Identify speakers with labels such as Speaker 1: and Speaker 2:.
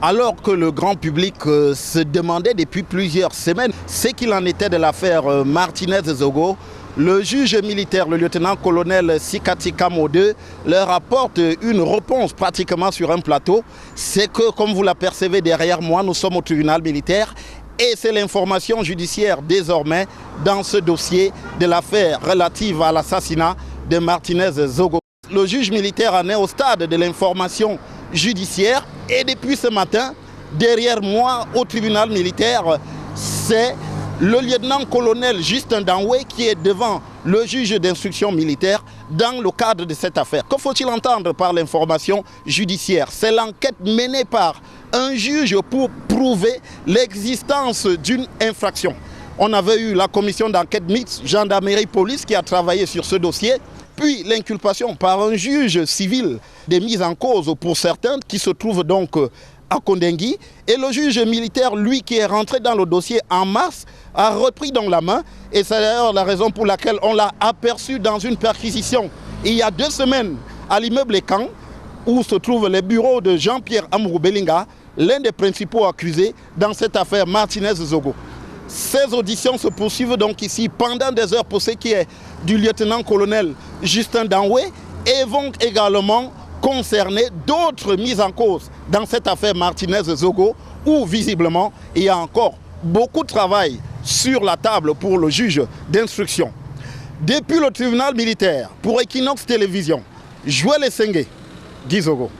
Speaker 1: Alors que le grand public se demandait depuis plusieurs semaines ce qu'il en était de l'affaire Martinez-Zogo, le juge militaire, le lieutenant-colonel Sikati Kamo II, leur apporte une réponse pratiquement sur un plateau. C'est que, comme vous l'apercevez derrière moi, nous sommes au tribunal militaire et c'est l'information judiciaire désormais dans ce dossier de l'affaire relative à l'assassinat de Martinez-Zogo. Le juge militaire en est au stade de l'information judiciaire et depuis ce matin, derrière moi au tribunal militaire, c'est le lieutenant-colonel Justin Danoué qui est devant le juge d'instruction militaire dans le cadre de cette affaire. Que faut-il entendre par l'information judiciaire? C'est l'enquête menée par un juge pour prouver l'existence d'une infraction. On avait eu la commission d'enquête mixte gendarmerie-police qui a travaillé sur ce dossier, puis l'inculpation par un juge civil des mises en cause pour certains qui se trouvent donc à Kondengui. Et le juge militaire, lui, qui est rentré dans le dossier en mars, a repris dans la main. Et c'est d'ailleurs la raison pour laquelle on l'a aperçu dans une perquisition il y a 2 semaines à l'immeuble Ekan, où se trouvent les bureaux de Jean-Pierre Amourou Belinga, l'un des principaux accusés dans cette affaire Martinez-Zogo. Ces auditions se poursuivent donc ici pendant des heures pour ce qui est du lieutenant-colonel Justin Danoué et vont également concerner d'autres mises en cause dans cette affaire Martinez-Zogo où visiblement il y a encore beaucoup de travail sur la table pour le juge d'instruction. Depuis le tribunal militaire, pour Equinox Télévision, Joël Essengue, Guy Zogo.